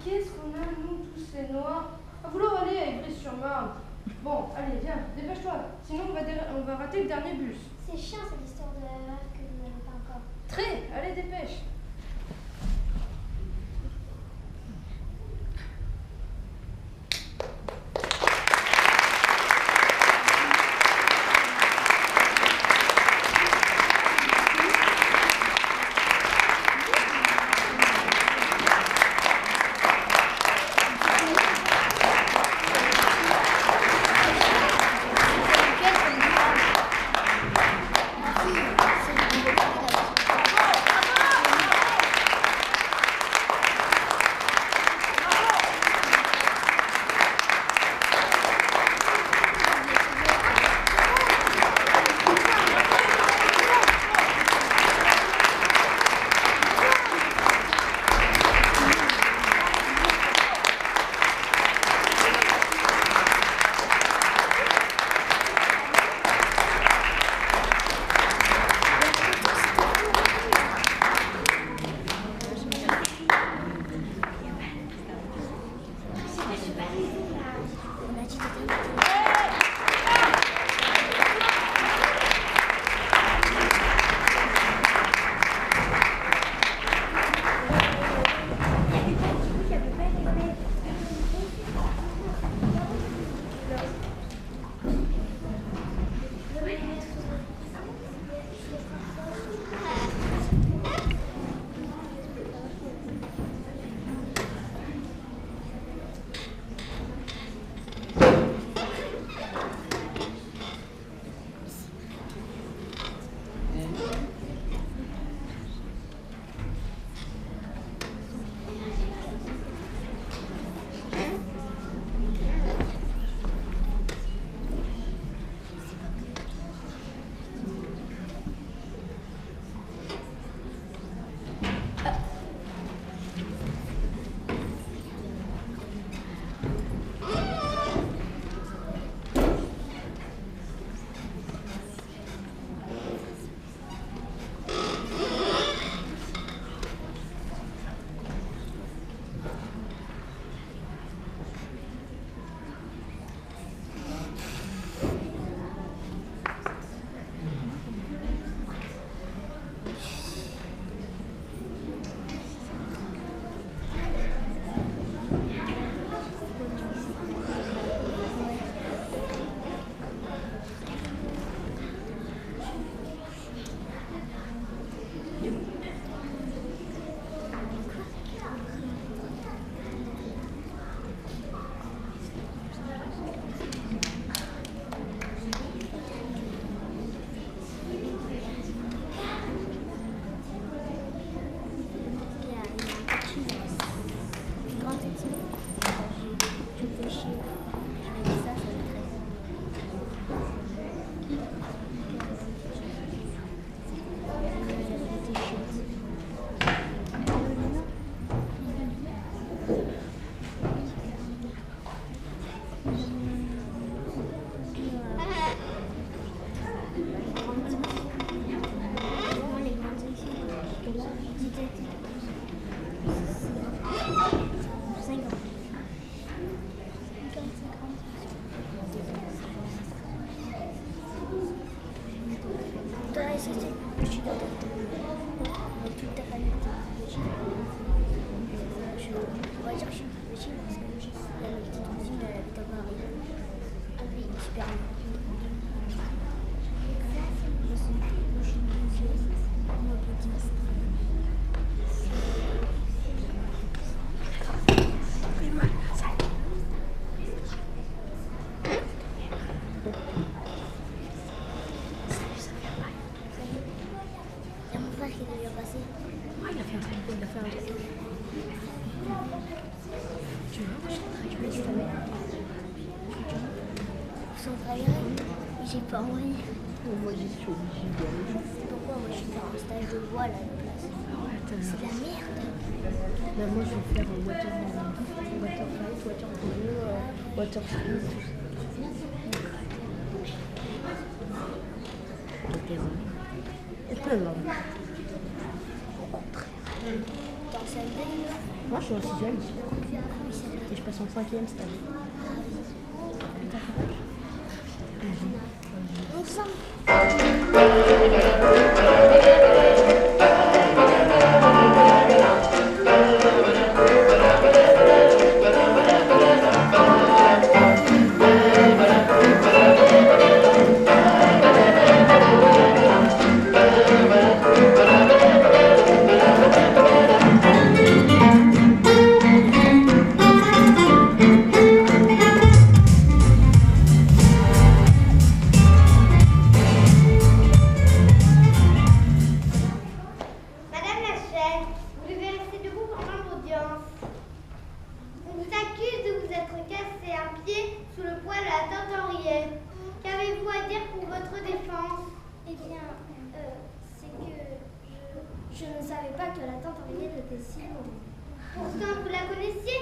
qu'est-ce qu'on a, nous, tous ces noirs, à vouloir aller à Ivry-sur-Marne. Bon, allez, viens, dépêche-toi, sinon on va rater le dernier bus. C'est chiant cette histoire de rêve que vous n'avez pas encore. Très, allez, dépêche. J'ai pas envie. Moi j'y suis obligée d'y aller. Pourquoi moi je suis faire un stage de voile à la place? C'est de la merde. Ben, moi je vais faire waterfight, water polo, water ski, tout ça. Dans sa vie. Moi, je suis en 6e. Et je passe en 5e cette année. Je ne savais pas que la tante Henriette était si lourde. Pourtant, vous la connaissiez.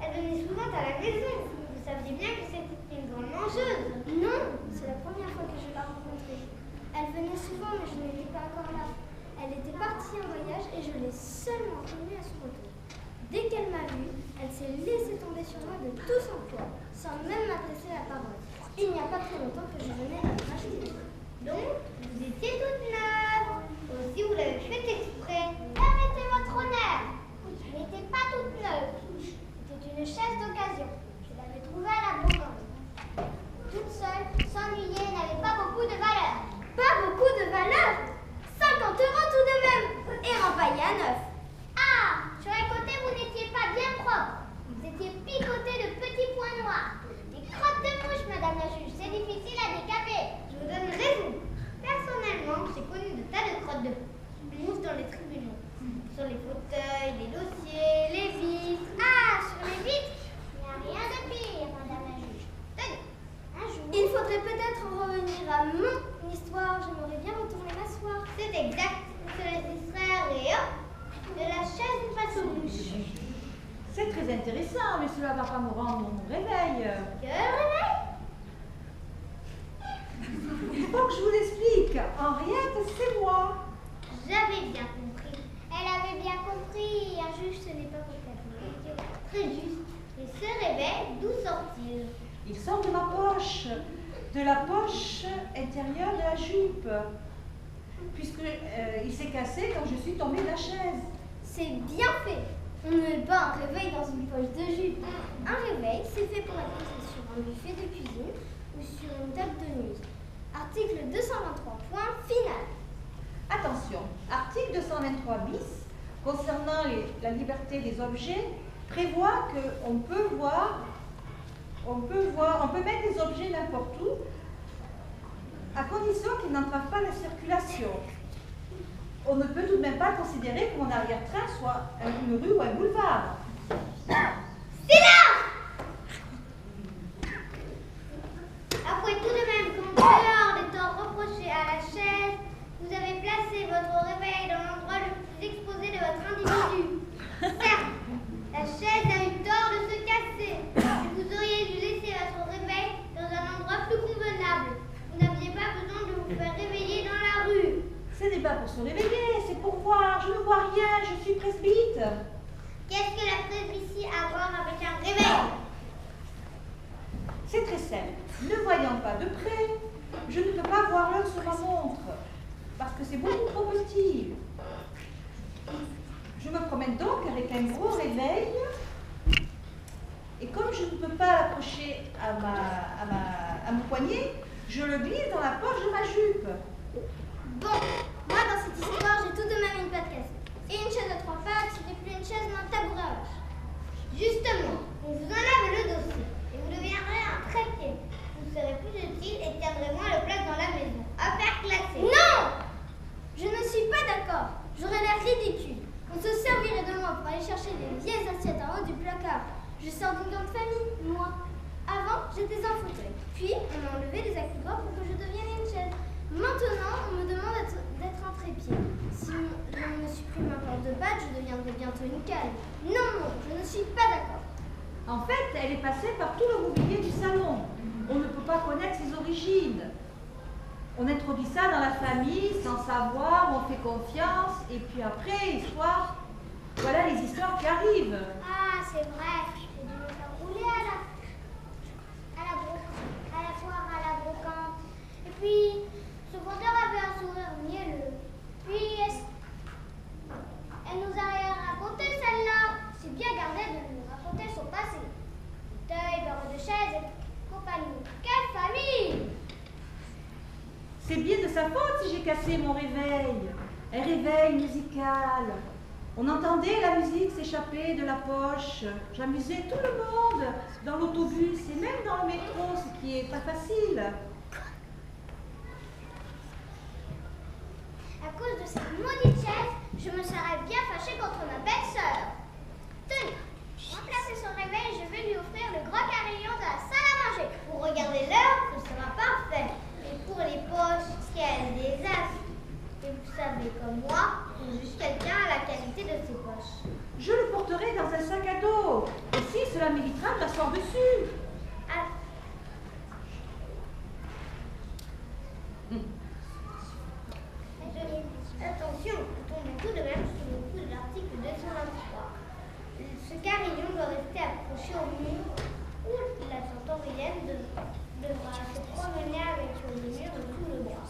Elle venait souvent à la maison. Vous saviez bien que c'était une grande mangeuse. Non, c'est la première fois que je la rencontrais. Elle venait souvent, mais je n'étais pas encore là. Elle était partie en voyage et je l'ai seulement connue à son retour. Dès qu'elle m'a vue, elle s'est laissée tomber sur moi de tout son poids, sans même m'adresser la parole. Il n'y a pas très longtemps que je venais à me racheter. Donc, vous étiez toute neuve. Aussi, vous l'avez fait exprès. Permettez votre honneur. Je n'étais pas toute neuve. C'était une chaise d'occasion. Je l'avais trouvée à la Bourgogne. Toute seule, s'ennuyer, n'avait pas beaucoup de valeur. Pas beaucoup de valeur 50 € tout de même. Et rempaillé à neuf. Ah, sur un côté, vous n'étiez pas bien propre. Vous étiez picoté de petits points noirs. Des crottes de mouche, madame la juge. C'est difficile à décaper. Je vous donne raison. Personnellement, j'ai connu de tas de crottes de mouche dans les tribunaux. Sur les fauteuils, les dossiers, les vitres. Ah, sur les vitres, il n'y a rien de pire, madame la juge. Tenez, un jour. Il faudrait peut-être en revenir à mon histoire. J'aimerais bien retourner m'asseoir. C'est exact. Se laisse distraire et hop, de la chaise une face aux mouches. C'est très intéressant, mais cela va pas me rendre mon réveil. Quel réveil? Il faut que je vous explique. Henriette, c'est moi. J'avais bien compris. Elle avait bien compris. Un juge, ce n'est pas pour calmer. Très juste. Et ce réveil, d'où sort-il? Il sort de ma poche, de la poche intérieure de la jupe, puisque il s'est cassé quand je suis tombée de la chaise. C'est bien fait. On ne met pas un réveil dans une poche de jupe. Un réveil, c'est fait pour être posé sur un buffet de cuisine ou sur une table de nuit. Article 223, point final. Attention, article 223 bis, concernant la liberté des objets, prévoit qu'on peut on peut mettre des objets n'importe où, à condition qu'ils n'entravent pas la circulation. On ne peut tout de même pas considérer que mon arrière-train soit une rue ou un boulevard. Silence! Après tout de même, qu'en dehors des torts reprochés à la chaise, vous avez placé votre réveil dans l'endroit le plus exposé de votre individu. Certes, la chaise a eu tort de se casser. Vous auriez dû laisser votre réveil dans un endroit plus convenable. Vous n'aviez pas besoin de vous faire réveiller dans la rue. Ce n'est pas pour se réveiller, c'est pour voir. Je ne vois rien, je suis presbyte. Qu'est-ce que la presbytie a à voir avec un réveil? C'est très simple. Ne voyant pas de près, je ne peux pas voir l'heure sur ma montre, parce que c'est beaucoup trop petit. Je me promène donc avec un gros réveil, et comme je ne peux pas l'accrocher à mon poignet, je le glisse dans la poche de ma jupe. Bon, moi dans cette histoire, j'ai tout de même une patte cassée. Et une chaise à 3 pattes, ce n'est plus une chaise mais un tabouret à vache. Justement, on vous enlève le dossier et vous deviendrez un trépied. Vous serez plus utile et tiendrez moins le place dans la maison. Affaire classée. Non! Je ne suis pas d'accord. J'aurais l'air ridicule. On se servirait de moi pour aller chercher des vieilles assiettes en haut du placard. Je sors d'une grande famille, moi. Avant, j'étais un fauteuil. Puis, on m'a enlevé les accoudoirs pour que je devienne une chaise. Maintenant, on me demande d'être un trépied. Si on me supprime un corps de patte, je deviendrai bientôt une cale. Non, je ne suis pas d'accord. En fait, elle est passée par tout le mobilier du salon. On ne peut pas connaître ses origines. On introduit ça dans la famille sans savoir, on fait confiance, et puis après, histoire, Voilà les histoires qui arrivent. Ah, c'est vrai. J'ai dû me faire rouler à la foire, à la brocante. Et puis, ce vendeur avait un sourire mielleux. Puis, elle nous a rien raconté, celle-là. C'est bien gardé de nous raconter son passé. Fauteuil, barreau de chaise et compagnie. Quelle famille! C'est bien de sa faute si j'ai cassé mon réveil. Un réveil musical. On entendait la musique s'échapper de la poche. J'amusais tout le monde dans l'autobus et même dans le métro, ce qui est pas facile. À cause de cette maudite chaise, je me serais bien fâchée contre ma belle-sœur. Tenez, remplacez son réveil, je vais lui offrir le gros carillon de la salle à manger. Pour regarder l'heure, ce sera parfait. Et pour les poches, quel désastre. Et vous savez comme moi, il faut juste quelqu'un à la qualité de ses poches. Je le porterai dans un sac à dos. Et si cela m'évitera de m'asseoir dessus. Attention, on tombe tout de même sous le coup de l'article 223. Ce carillon doit rester accroché au mur ou la centurienne devra se promener avec le mur sous le bras.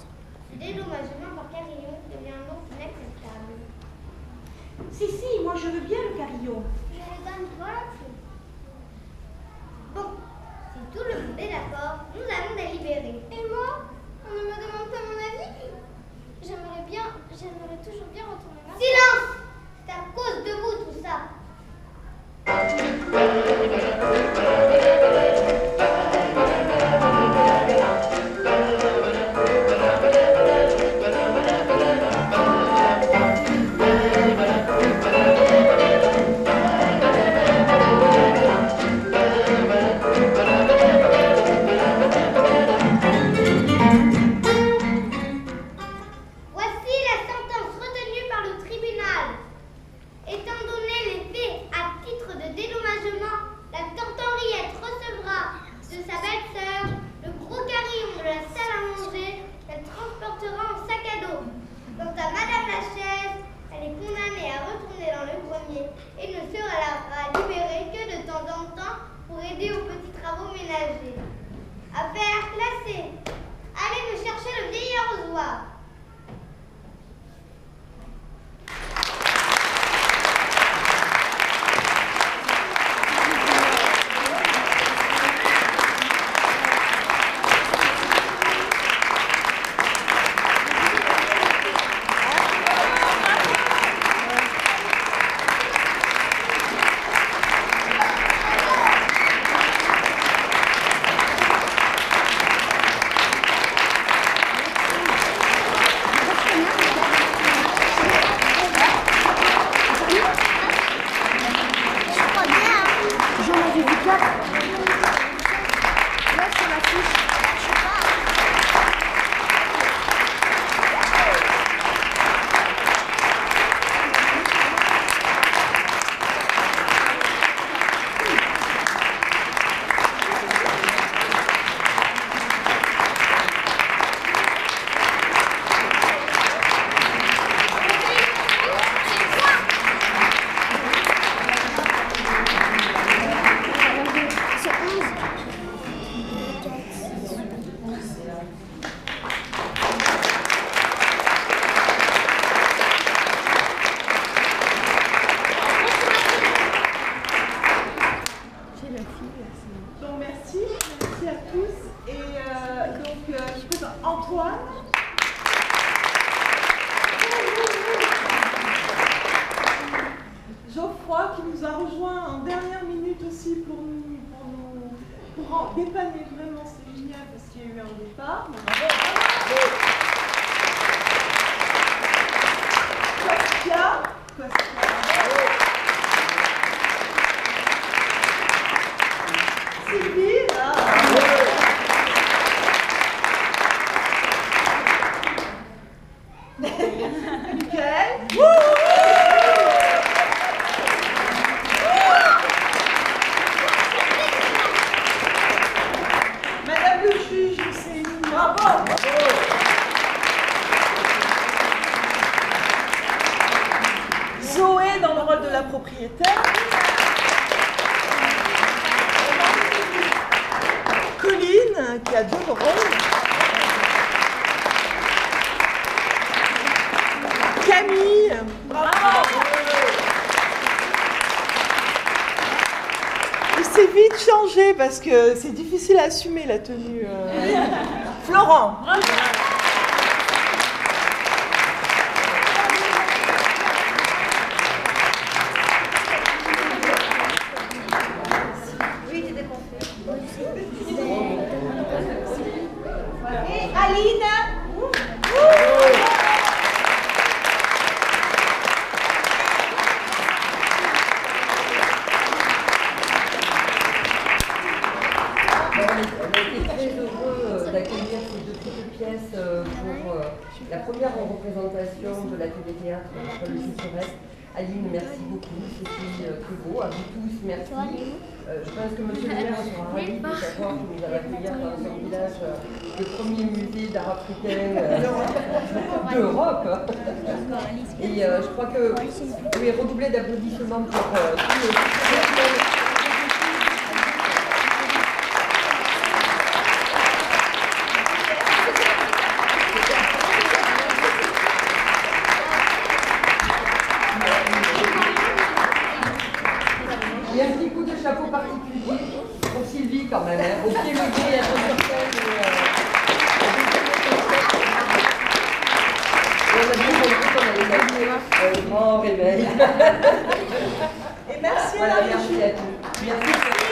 Le dédommagement par carillon devient donc inacceptable. Si, moi je veux bien le carillon. Je le donne volontiers. Bon, si tout le monde est d'accord, nous allons délibérer. Et moi? On ne me demande pas mon avis? J'aimerais toujours bien retourner là. Silence! C'est à cause de vous tout ça. Affaire classée. Allez me chercher le vieil arrosoir. Qui nous a rejoint en dernière minute aussi pour dépanner vraiment, c'est génial parce qu'il y a eu un départ. Kostia. Sylvie, là. Michael. Zoé dans le rôle de la hein, qui a 2 rôles. Camille. Bravo. Il s'est vite changé parce que c'est difficile à assumer la tenue. Florent. Et Aline. D'accueillir ces 2 petites pièces pour la première représentation de la télé-théâtre sur le site Reste. Aline, merci beaucoup, c'était très beau. À vous tous, merci. Je pense que monsieur le maire sera ravi de savoir que nous allons accueillir dans son village le premier musée d'art africain d'Europe. Et je crois que vous pouvez redoubler d'applaudissements pour tous les Il y a un petit coup de chapeau particulier pour Sylvie quand même, hein, au pied levé, à sur scène. On a bien compris qu'on allait gagner un grand réveil. Et merci à Voilà, la merci à tous. Merci.